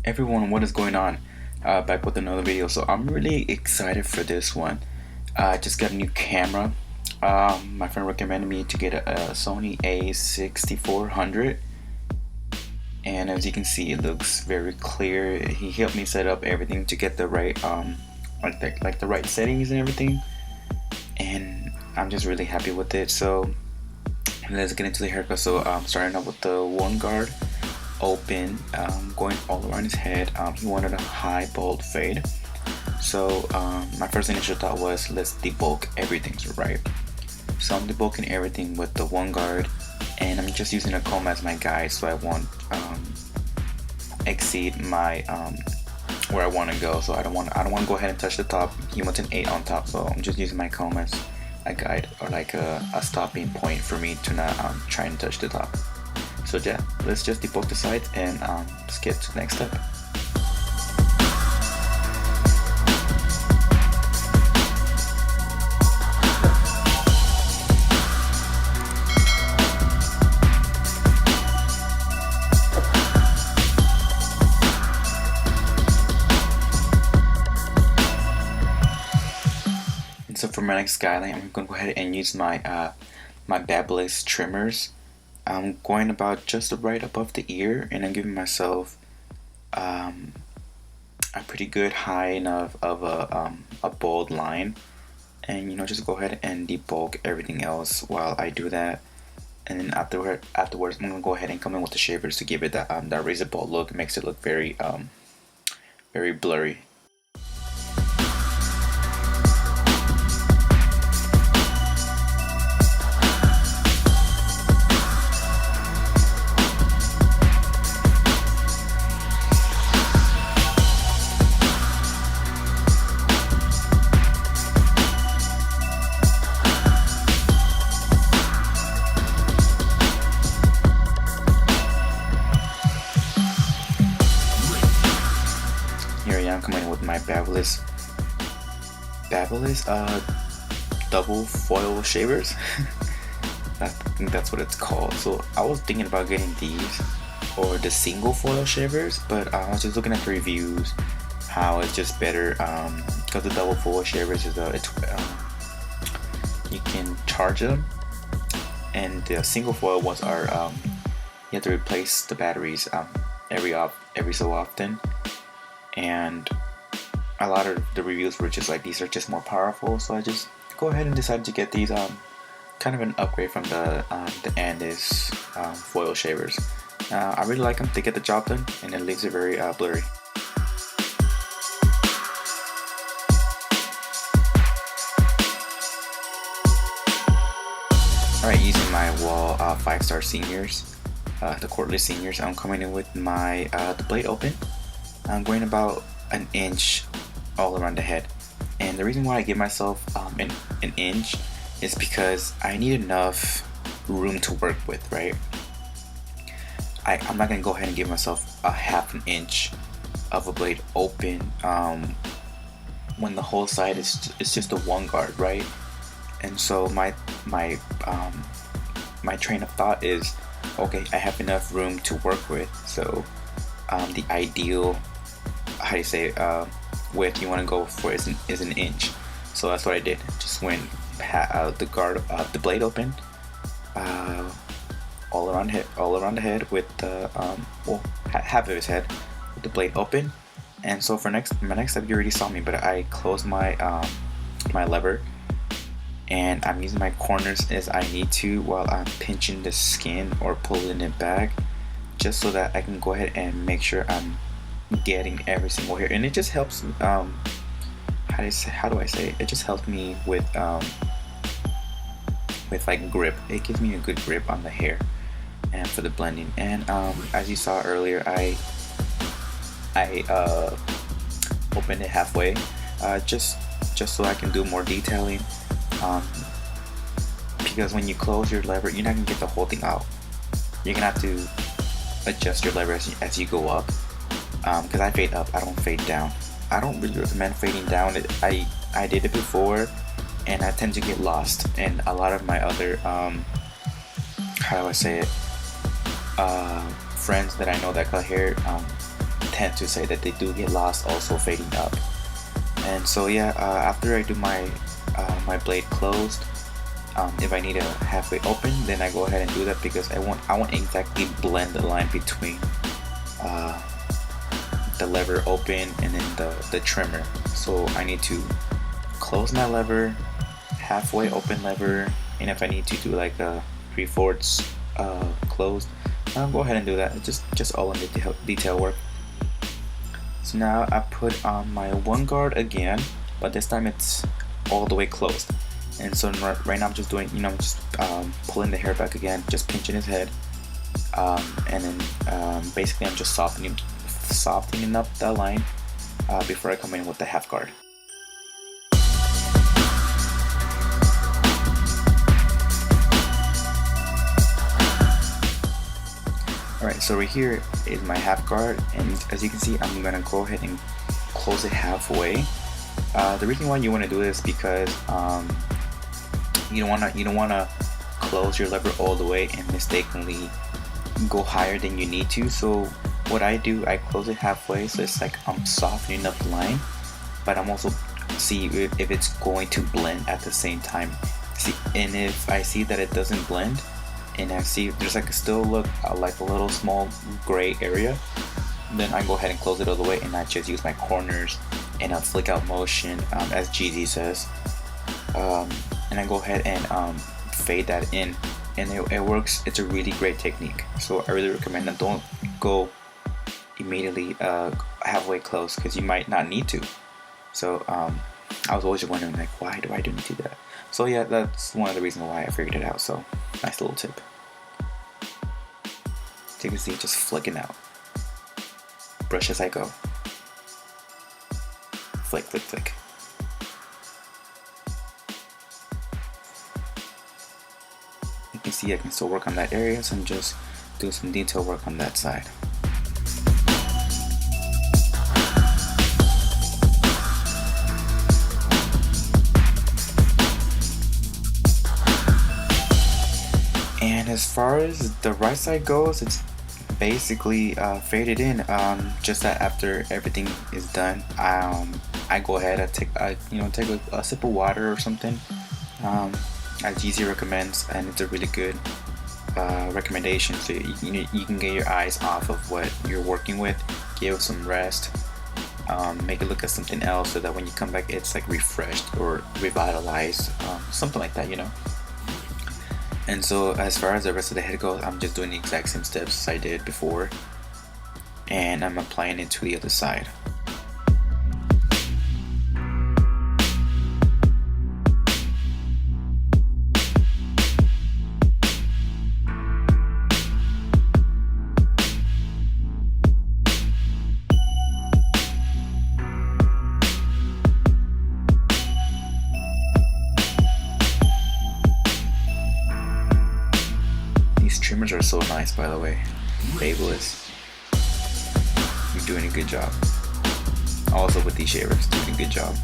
Everyone, what is going on? Back with another video. So I'm really excited for this one. I just got a new camera. My friend recommended me to get a Sony A6400, and as you can see, it looks very clear. He helped me set up everything to get the right like the right settings and everything, and I'm just really happy with it. So let's get into the haircut. So starting off with the one guard open, going all around his head. He wanted a high bald fade, so my first initial thought was let's debulk everything, right? So I'm debulking everything with the one guard, and I'm just using a comb as my guide so I won't exceed my where I want to go. So I don't want to go ahead and touch the top. He wants an 8 on top, so I'm just using my comb as a guide, or like a stopping point for me to not try and touch the top. So yeah, let's just debulk the sides and let's get to the next step. And so for my next skyline, I'm gonna go ahead and use my my Babyliss trimmers. I'm going about just right above the ear, and I'm giving myself a pretty good high enough of a bold line, and just go ahead and debulk everything else while I do that. And then afterwards I'm gonna go ahead and come in with the shavers to give it that razor bald look. It makes it look very very blurry. Here I am coming in with my Babyliss double foil shavers. I think that's what it's called. So I was thinking about getting these or the single foil shavers, but I was just looking at the reviews how it's just better because the double foil shavers is you can charge them, and the single foil ones are you have to replace the batteries every so often. And a lot of the reviews were just like these are just more powerful, so I just go ahead and decided to get these kind of an upgrade from the Andis foil shavers. I really like them. They get the job done, and it leaves it very blurry. Alright, using my Wall 5-star seniors, the cordless seniors, I'm coming in with my the blade open. I'm going about an inch all around the head, and the reason why I give myself an inch is because I need enough room to work with, right? I'm not gonna go ahead and give myself a half an inch of a blade open when the whole side is just a one guard, right? And so my train of thought is, okay, I have enough room to work with, so the ideal, how do you say, width you want to go for is an inch. So that's what I did. Just went the blade open all around the head with the half of his head with the blade open. And so for my next step, you already saw me, but I closed my my lever, and I'm using my corners as I need to while I'm pinching the skin or pulling it back, just so that I can go ahead and make sure I'm getting every single hair. And it just helps how do I say it? It just helps me with like grip. It gives me a good grip on the hair and for the blending. And as you saw earlier, I opened it halfway just so I can do more detailing, because when you close your lever, you're not gonna get the whole thing out. You're gonna have to adjust your lever as you go up, because I fade up, I don't fade down. I don't really recommend fading down. I did it before, and I tend to get lost. And a lot of my other how do I say it, friends that I know that cut hair tend to say that they do get lost also fading up. And so yeah, after I do my blade closed, if I need a halfway open, then I go ahead and do that, because I won't exactly blend the line between the lever open and then the trimmer. So I need to close my lever, halfway open lever, and if I need to do like a 3/4 closed, I'll go ahead and do that. It's just all in the detail work. So now I put on my one guard again, but this time it's all the way closed. And so right now I'm just doing, just pulling the hair back again, just pinching his head, and then basically I'm just softening up that line before I come in with the half guard. Alright, so right here is my half guard, and as you can see, I'm gonna go ahead and close it halfway. The reason why you want to do this is because you don't wanna close your lever all the way and mistakenly go higher than you need to. So what I do, I close it halfway, so it's like I'm softening up the line, but I'm also see if it's going to blend at the same time. See, and if I see that it doesn't blend, and I see there's like still look like a little small gray area, then I go ahead and close it all the way, and I just use my corners in a flick out motion, as GZ says, and I go ahead and fade that in, and it works. It's a really great technique, so I really recommend that. Don't go immediately halfway close, because you might not need to. So I was always wondering, like, why do I need to do that? So yeah, that's one of the reasons why I figured it out. So nice little tip. So you can see, just flicking out, brush as I go, flick, flick, flick. You can see I can still work on that area, so I'm just doing some detail work on that side. And as far as the right side goes, it's basically faded in. Just that after everything is done, I go ahead and take a sip of water or something, as GZ recommends, and it's a really good recommendation. So you can get your eyes off of what you're working with, give it some rest, make it look at something else, so that when you come back, it's like refreshed or revitalized, something like that, And so as far as the rest of the head goes, I'm just doing the exact same steps as I did before, and I'm applying it to the other side. Trimmers are so nice, by the way. Fabulous. You're doing a good job. Also with these shavers, doing a good job.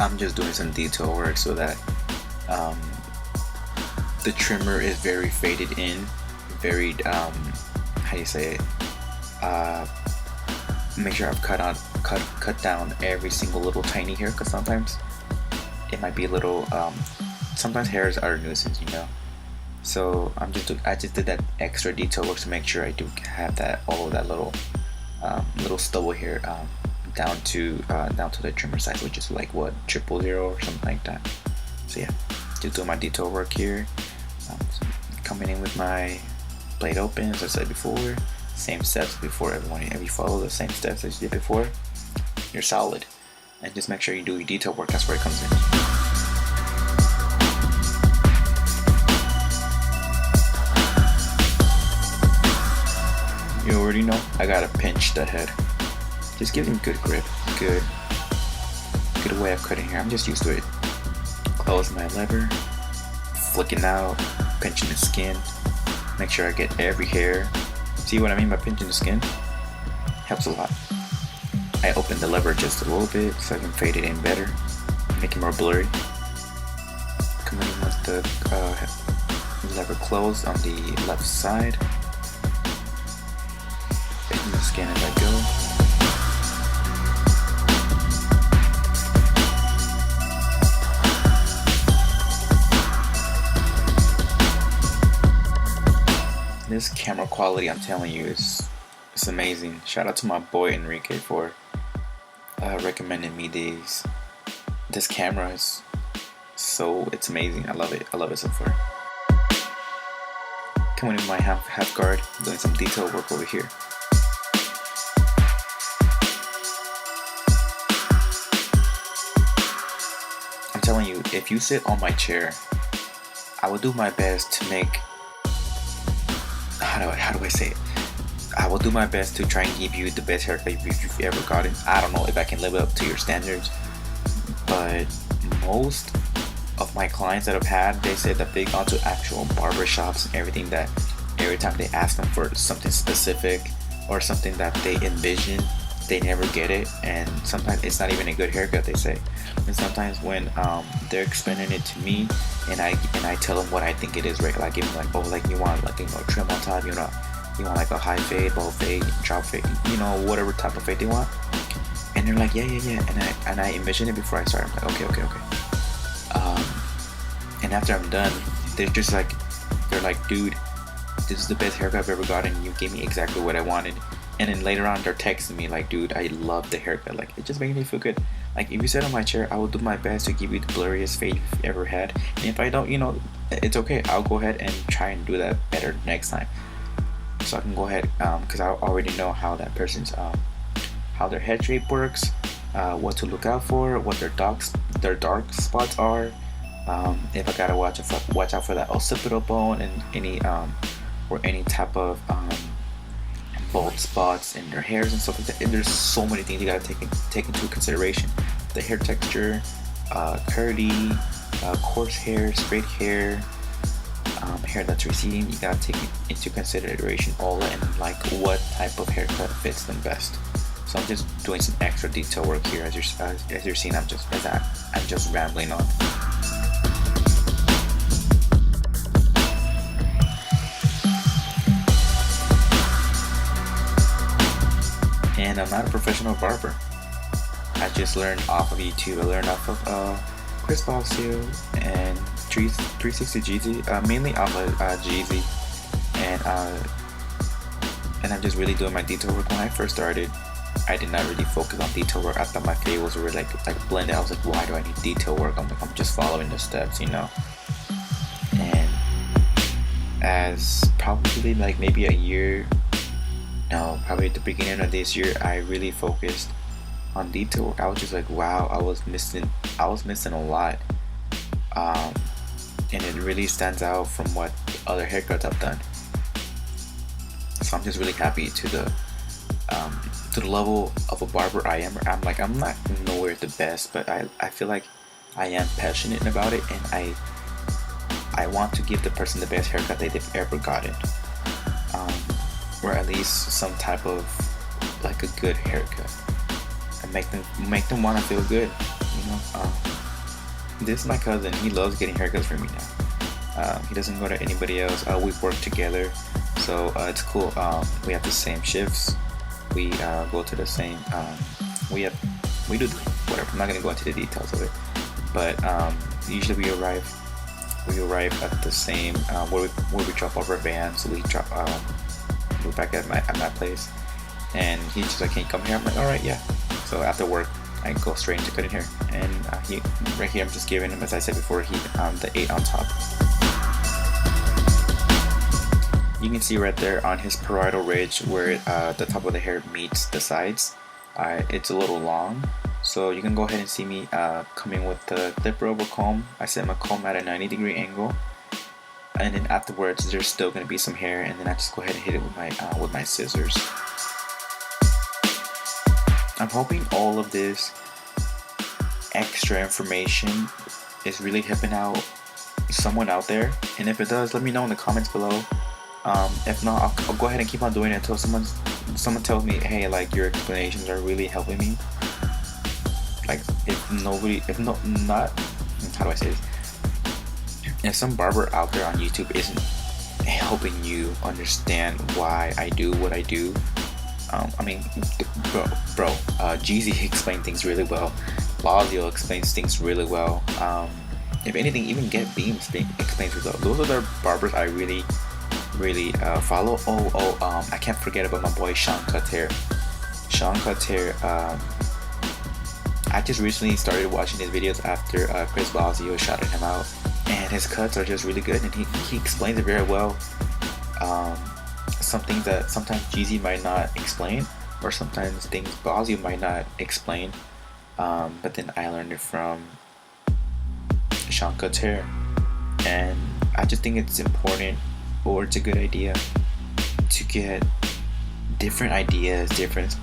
I'm just doing some detail work so that the trimmer is very faded in, very how do you say it? Make sure I've cut down every single little tiny hair, because sometimes it might be a little. Sometimes hairs are a nuisance, So I just did that extra detail work to make sure I do have all of that little stubble hair down to the trimmer size, which is like what, 000 or something like that. So yeah, just doing my detail work here, coming in with my blade open as I said before, same steps before everyone. If you follow the same steps as you did before, you're solid. And just make sure you do your detail work. That's where it comes in. You already know I gotta pinch the head. Just gives him good grip, good way of cutting hair. I'm just used to it. Close my lever, flicking out, pinching the skin, make sure I get every hair. See what I mean by pinching the skin? Helps a lot. I open the lever just a little bit so I can fade it in better, make it more blurry. Coming in with the lever closed on the left side. Pinching the skin as I go. This camera quality, I'm telling you, it's amazing. Shout out to my boy Enrique for recommending me this camera. It's amazing. I love it so far. Coming in my half guard, doing some detail work over here. I'm telling you, if you sit on my chair, I will do my best to make, how do I say it? I will do my best to try and give you the best haircut you've ever gotten. I don't know if I can live up to your standards, but most of my clients that I've had, they said that they gone to actual barber shops and everything, that every time they ask them for something specific or something that they envision, they never get it, and sometimes it's not even a good haircut, they say. And sometimes when they're explaining it to me and I tell them what I think it is, right? Like, give them like, oh, like you want like, trim on top, you want like a high fade, bow fade, drop fade, whatever type of fade they want. And they're like, yeah, and I envision it before I start. I'm like, okay. And after I'm done, they're like, dude, this is the best haircut I've ever gotten. You gave me exactly what I wanted. And then later on, they're texting me like, dude, I love the haircut. Like, it just makes me feel good. Like, if you sit on my chair, I will do my best to give you the blurriest fade you've ever had. And if I don't, it's okay. I'll go ahead and try and do that better next time. So I can go ahead, because I already know how that person's, how their head shape works, what to look out for, what their dark spots are. If I gotta watch out for that occipital bone and any type of bald spots in their hairs and stuff like that. And there's so many things you gotta take into consideration. The hair texture, curly, coarse hair, straight hair, hair that's receding. You gotta take into consideration all that, and like what type of haircut fits them best. So I'm just doing some extra detail work here, as you're seeing. I'm just rambling on. And I'm not a professional barber. I just learned off of YouTube. I learned off of Chris Boxhill and 360 Jeezy, mainly off of Jeezy, and I'm just really doing my detail work. When I first started, I did not really focus on detail work. I thought my fade was really like blended. I was like, why do I need detail work? I'm just following the steps, And as probably like maybe a year, no, probably at the beginning of this year, I really focused on detail work. I was just like, wow, I was missing a lot, and it really stands out from what other haircuts I've done. So I'm just really happy to the level of a barber I am. I'm not nowhere the best, but I feel like I am passionate about it, and I want to give the person the best haircut they've ever gotten. Or at least some type of like a good haircut, and make them want to feel good. This is my cousin. He loves getting haircuts from me now. He doesn't go to anybody else. We work together, so it's cool. We have the same shifts. We go to the same. We do whatever. I'm not gonna go into the details of it, but usually we arrive at the same where we drop off our van. So we're back at my place, and he's just like, can you come here? I'm like, alright, yeah. So after work, I go straight into cutting hair, and right here, I'm just giving him, as I said before, the 8 on top. You can see right there on his parietal ridge where the top of the hair meets the sides. It's a little long, so you can go ahead and see me coming with the clipper over comb. I set my comb at a 90-degree angle, and then afterwards there's still going to be some hair, and then I just go ahead and hit it with my scissors. I'm hoping all of this extra information is really helping out someone out there, and if it does, let me know in the comments below. If not, I'll go ahead and keep on doing it until someone tells me, hey, like, your explanations are really helping me. Like, not, how do I say this? If some barber out there on YouTube isn't helping you understand why I do what I do, I mean, bro, Jeezy explains things really well. Lazio explains things really well. If anything, even Get Beam explains really well. Those are the barbers I really follow. I can't forget about my boy Sean Cutter. I just recently started watching his videos after Chris Lazio shouted him out, and his cuts are just really good, and he explains it very well. Some things that sometimes Jeezy might not explain, or sometimes things Lazio might not explain, but then I learned it from Sean Cutter, and I just think it's important, or it's a good idea to get different ideas, different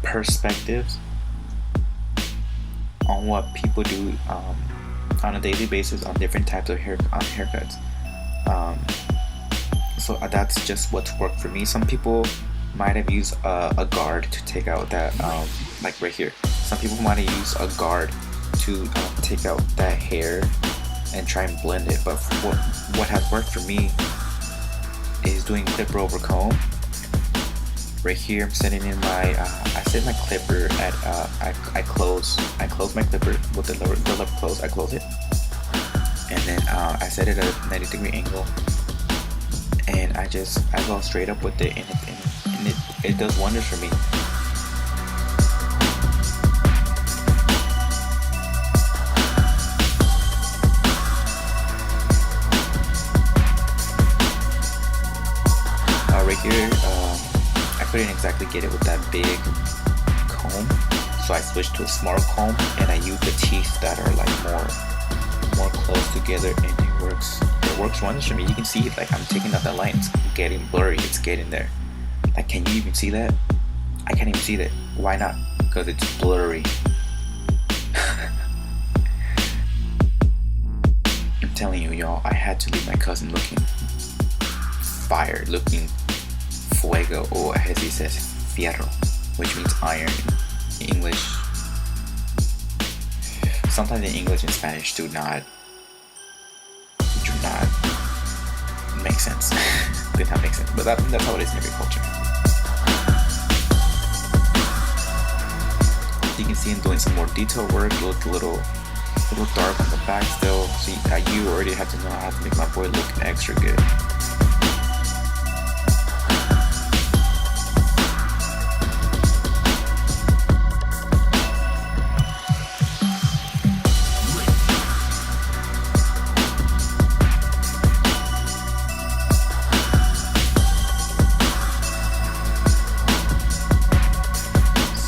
perspectives on what people do on a daily basis on different types of haircuts. So that's just what's worked for me. Some people might have used a guard to take out that, like right here. Some people might have used a guard to take out that hair and try and blend it. But what has worked for me is doing clipper over comb. Right here, I'm setting in my, I set my clipper at, I close my clipper with the lever close, I close it. And then I set it at a 90-degree angle. And I go straight up with it, and it does wonders for me. Right here, I couldn't exactly get it with that big comb, so I switched to a smaller comb, and I use the teeth that are like more close together, and it works wonders for me. You can see it, like I'm taking out that line, it's getting blurry, it's getting there. Like, can you even see that? I can't even see that. Why not? Because it's blurry. I'm telling you, y'all, I had to leave my cousin looking fire, looking fuego, or as he says, fierro, which means iron in English. Sometimes in English and Spanish do not make sense. Did not make sense, but that's how it is in every culture. You can see him doing some more detail work. Look a little dark on the back still. So you already have to know how to make my boy look extra good.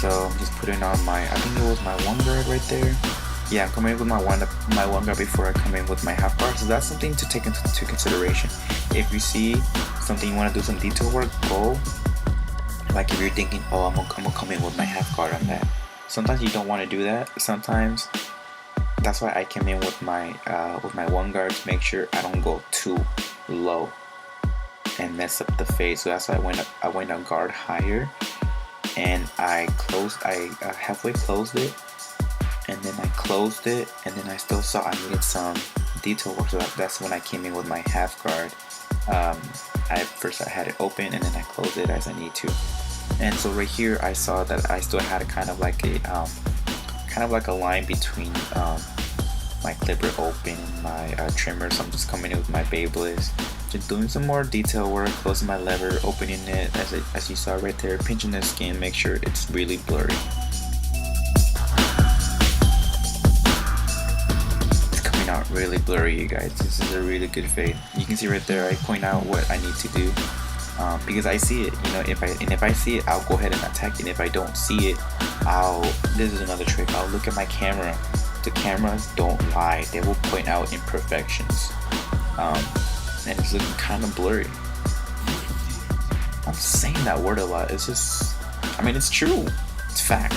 So I'm just putting on my, I think it was my one guard right there. Yeah, I'm coming in with my one guard before I come in with my half guard. So that's something to take into consideration. If you see something you want to do some detail work, go. Like if you're thinking, oh, I'm gonna come in with my half guard on that. Sometimes you don't want to do that. Sometimes that's why I came in with my one guard to make sure I don't go too low and mess up the fade. So that's why I went a guard higher. And I halfway closed it, and then I closed it, and then I still saw I needed some detail work, so that's when I came in with my half guard. First I had it open, and then I closed it as I need to. And so right here I saw that I still had kind of like a line between my clipper open and my trimmer. So I'm just coming in with my Beyblade, just doing some more detail work, closing my lever, opening it as you saw right there, pinching the skin, make sure it's really blurry. It's coming out really blurry, you guys. This is a really good fade. You can see right there I point out what I need to do, because I see it. You know, if I see it, I'll go ahead and attack it. And if I don't see it, this is another trick, I'll look at my camera. The cameras don't lie, they will point out imperfections. And it's looking kind of blurry. I'm saying that word a lot, it's just, I mean, it's true, it's fact.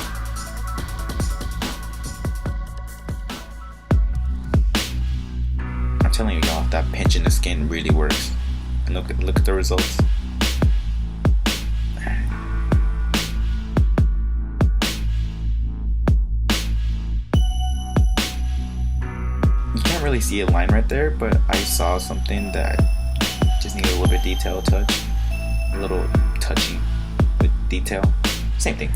telling you y'all, that pinching the skin really works. And look at the results. You can't really see a line right there, but I saw something that just needed a little bit detail touch, a little touching with detail. Same thing.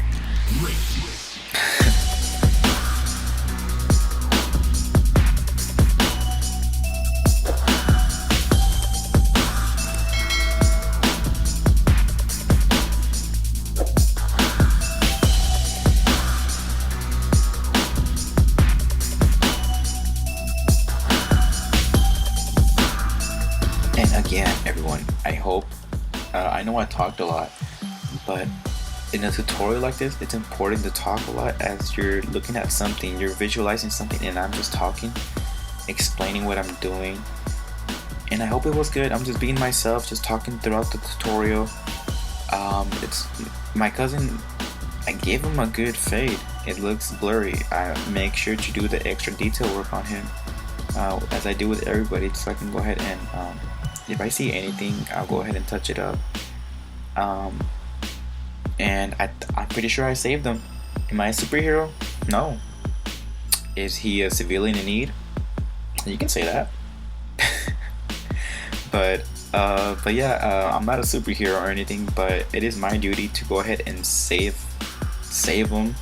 And again, everyone, I hope, I know I talked a lot, but in a tutorial like this, it's important to talk a lot as you're looking at something, you're visualizing something, and I'm just talking, explaining what I'm doing. And I hope it was good. I'm just being myself, just talking throughout the tutorial. It's my cousin, I gave him a good fade. It looks blurry. I make sure to do the extra detail work on him, as I do with everybody, so I can go ahead and if I see anything, I'll go ahead and touch it up. And I'm pretty sure I saved him. Am I a superhero? No. Is he a civilian in need? You can say that. but yeah, I'm not a superhero or anything, but it is my duty to go ahead and save him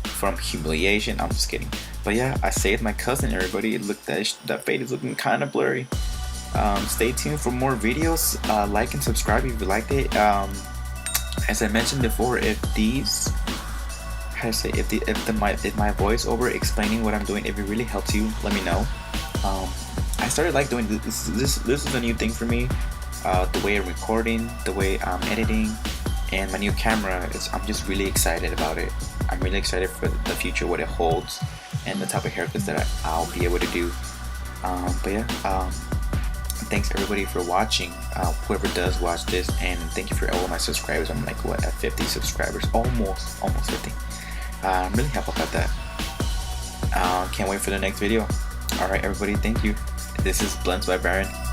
from humiliation. I'm just kidding. But yeah, I saved my cousin, everybody. Look, that fade is looking kind of blurry. Stay tuned for more videos. Like and subscribe if you liked it. As I mentioned before, if my voice over explaining what I'm doing, if it really helps you, let me know. I started like doing this is a new thing for me. The way I'm recording, the way I'm editing, and my new camera I'm just really excited about it. I'm really excited for the future, what it holds, and the type of haircuts that I'll be able to do. But yeah, thanks everybody for watching, whoever does watch this, and thank you for all of my subscribers. I'm like, what, at 50 subscribers, almost 50. I'm really happy about that. Can't wait for the next video. Alright everybody, thank you. This is Blendsbybyron.